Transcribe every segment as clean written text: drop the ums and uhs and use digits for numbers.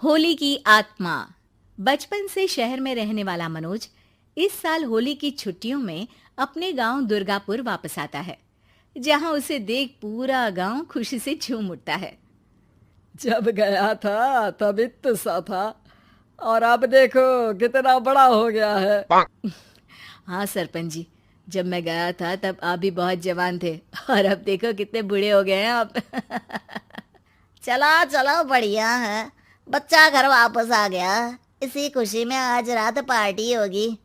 होली की आत्मा। बचपन से शहर में रहने वाला मनोज इस साल होली की छुट्टियों में अपने गांव दुर्गापुर वापस आता है, जहां उसे देख पूरा गांव खुशी से झूम उठता है। जब गया था तब इतना सा था और अब देखो कितना बड़ा हो गया है। हाँ सरपंच जी, जब मैं गया था तब आप भी बहुत जवान थे और अब देखो कितने बूढ़े हो गए हैं आप। चलो चलो बढ़िया है। बच्चा घर वापस आ गया। इसी खुशी में आज रात पार्टी होगी।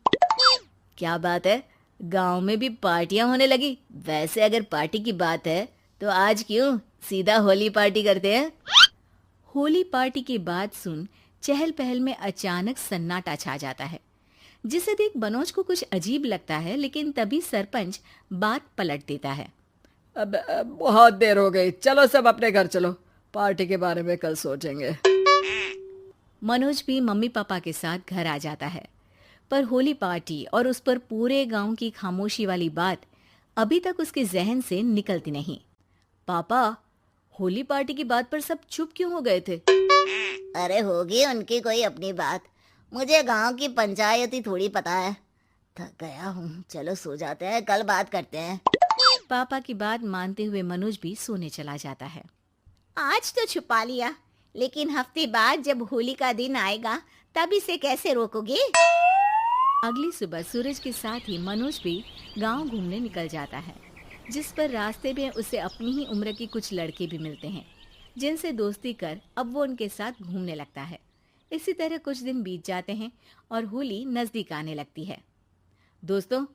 क्या बात है, गांव में भी पार्टियां होने लगी। वैसे अगर पार्टी की बात है तो आज क्यों सीधा होली पार्टी करते हैं। होली पार्टी की बात सुन चहल पहल में अचानक सन्नाटा छा जाता है, जिसे देख मनोज को कुछ अजीब लगता है, लेकिन तभी सरपंच बात पलट देता है। अब बहुत देर हो गई, चलो सब अपने घर चलो, पार्टी के बारे में कल सोचेंगे। मनोज भी मम्मी पापा के साथ घर आ जाता है, पर होली पार्टी और उस पर पूरे गांव की खामोशी वाली बात अभी तक उसके जहन से निकलती नहीं। पापा, होली पार्टी की बात पर सब चुप क्यों हो गए थे। अरे होगी उनकी कोई अपनी बात। मुझे गांव की पंचायत ही थोड़ी पता है। थक गया हूँ, चलो सो जाते हैं, कल बात करते हैं। पापा की बात मानते हुए मनोज भी सोने चला जाता है। आज तो छुपा लिया, लेकिन हफ्ते बाद जब होली का दिन आएगा तब इसे कैसे रोकोगे। अगली सुबह सूरज के साथ ही मनोज भी गांव घूमने निकल जाता है, जिस पर रास्ते में उसे अपनी ही उम्र के कुछ लड़के भी मिलते हैं, जिनसे दोस्ती कर अब वो उनके साथ घूमने लगता है। इसी तरह कुछ दिन बीत जाते हैं और होली नजदीक आने लगती है। दोस्तों,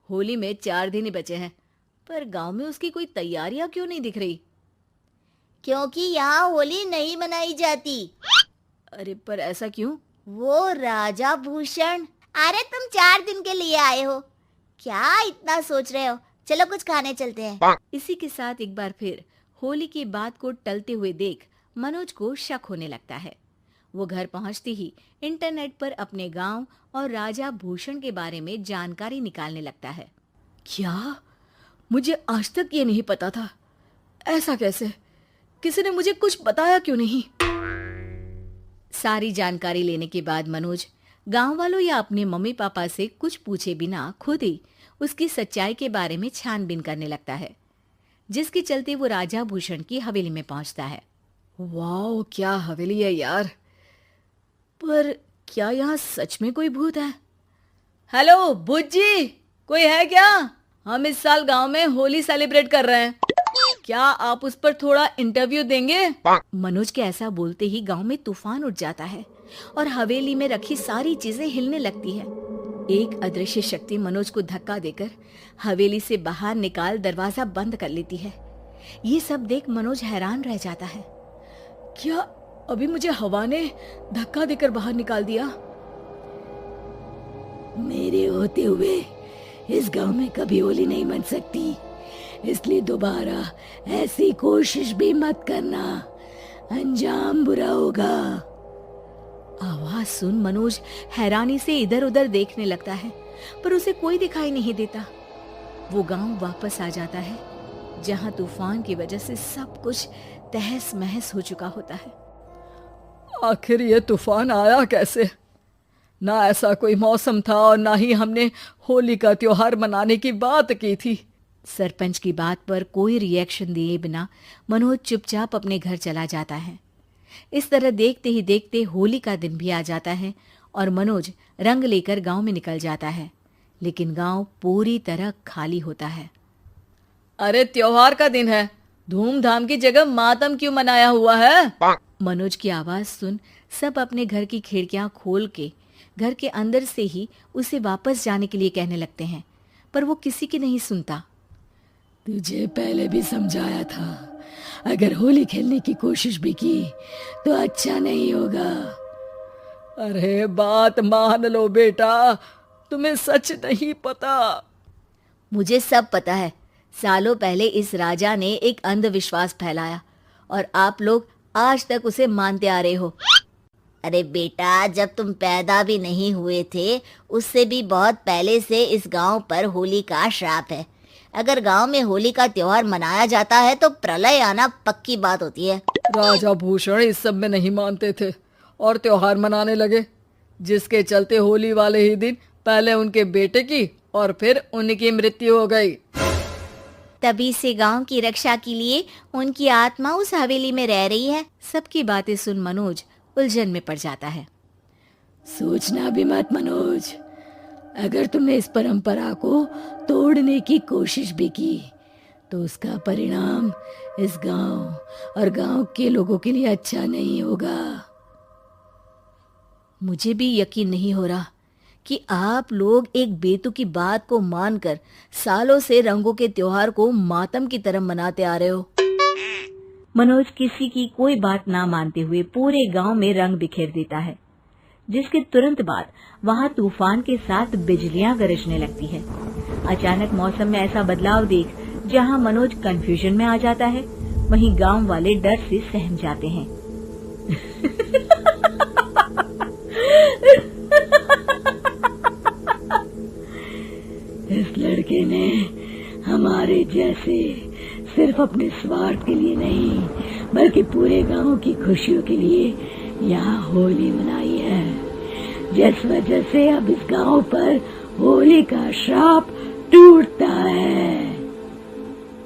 होली में 4 दिन ही बचे हैं, पर गांव में उसकी कोई तैयारियां क्यों नहीं दिख रही। क्योंकि यहाँ होली नहीं मनाई जाती। अरे पर ऐसा क्यों। वो राजा भूषण। अरे तुम 4 दिन के लिए आए हो, क्या इतना सोच रहे हो। चलो कुछ खाने चलते हैं। इसी के साथ एक बार फिर होली की बात को टलते हुए देख मनोज को शक होने लगता है। वो घर पहुंचते ही इंटरनेट पर अपने गांव और राजा भूषण के बारे में जानकारी निकालने लगता है। क्या? मुझे आज तक ये नहीं पता था। ऐसा कैसे? किसी ने मुझे कुछ बताया क्यों नहीं? सारी जानकारी लेने के बाद मनोज गांव वालों या अपने मम्मी पापा से कुछ पूछे बिना खुद ही उसकी सच्चाई के बारे में छानबीन करने लगता है, जिसके चलते वो राजा भूषण की हवेली में पहुंचता है। वाह, क्या हवेली है यार। पर क्या यहाँ सच में कोई भूत है? हेलो भूत जी, कोई है क्या? हम इस साल गांव में होली सेलिब्रेट कर रहे हैं, क्या आप उस पर थोड़ा इंटरव्यू देंगे? मनोज के ऐसा बोलते ही गांव में तूफान उठ जाता है और हवेली में रखी सारी चीजें हिलने लगती है। एक अदृश्य शक्ति मनोज को धक्का देकर हवेली से बाहर निकाल दरवाजा बंद कर लेती है। ये सब देख मनोज हैरान रह जाता है। क्या अभी मुझे हवा ने धक्का देकर बाहर निकाल दिया? मेरे होते हुए इस गांव में कभी होली नहीं मन सकती, इसलिए दोबारा ऐसी कोशिश भी मत करना, अंजाम बुरा होगा। आवाज सुन मनोज हैरानी से इधर उधर देखने लगता है, पर उसे कोई दिखाई नहीं देता। वो गांव वापस आ जाता है, जहां तूफान की वजह से सब कुछ तहस महस हो चुका होता है। आखिर ये तूफान आया कैसे? ना ऐसा कोई मौसम था और ना ही हमने होली का त्योहार मनाने की बात की थी। सरपंच की बात पर कोई रिएक्शन दिए बिना मनोज चुपचाप अपने घर चला जाता है। इस तरह देखते ही देखते होली का दिन भी आ जाता है और मनोज रंग लेकर गांव में निकल जाता है, लेकिन गांव पूरी तरह खाली होता है। अरे त्योहार का दिन है, धूमधाम की जगह मातम क्यों मनाया हुआ है? मनोज की आवाज सुन सब अपने घर की खिड़कियां खोल के घर के अंदर से ही उसे वापस जाने के लिए कहने लगते हैं, पर वो किसी की नहीं सुनता। तुझे पहले भी समझाया था, अगर होली खेलने की कोशिश भी की तो अच्छा नहीं होगा। अरे बात मान लो बेटा, तुम्हें सच नहीं पता। मुझे सब पता है। सालों पहले इस राजा ने एक अंधविश्वास फैलाया और आप लोग आज तक उसे मानते आ रहे हो। अरे बेटा, जब तुम पैदा भी नहीं हुए थे उससे भी बहुत पहले से इस गांव पर होली का श्राप है। अगर गांव में होली का त्योहार मनाया जाता है तो प्रलय आना पक्की बात होती है। राजा भूषण इस सब में नहीं मानते थे और त्योहार मनाने लगे, जिसके चलते होली वाले ही दिन पहले उनके बेटे की और फिर उनकी मृत्यु हो गई। तभी से गांव की रक्षा के लिए उनकी आत्मा उस हवेली में रह रही है। सबकी बातें सुन मनोज उलझन में पड़ जाता है। सोचना भी मत मनोज, अगर तुमने इस परंपरा को तोड़ने की कोशिश भी की तो उसका परिणाम इस गांव और गांव के लोगों के लिए अच्छा नहीं होगा। मुझे भी यकीन नहीं हो रहा कि आप लोग एक बेतुकी बात को मानकर सालों से रंगों के त्योहार को मातम की तरह मनाते आ रहे हो। मनोज किसी की कोई बात ना मानते हुए पूरे गांव में रंग बिखेर देता है, जिसके तुरंत बाद वहां तूफान के साथ बिजलियां गरजने लगती है। अचानक मौसम में ऐसा बदलाव देख जहां मनोज कंफ्यूजन में आ जाता है, वहीं गांव वाले डर से सहम जाते हैं। इस लड़के ने हमारे जैसे सिर्फ अपने स्वार्थ के लिए नहीं बल्कि पूरे गांव की खुशियों के लिए यहाँ होली मनाई है, जिस वजह से अब इस गांव पर होली का श्राप टूटता है।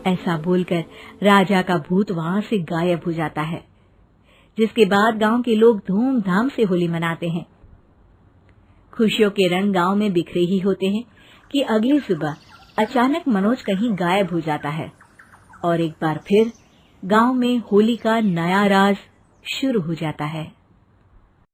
ऐसा बोलकर राजा का भूत वहां से गायब हो जाता है, जिसके बाद गांव के लोग धूमधाम से होली मनाते हैं। खुशियों के रंग गांव में बिखरे ही होते हैं कि अगली सुबह अचानक मनोज कहीं गायब हो जाता है और एक बार फिर गांव में होली का नया राज शुरू हो जाता है।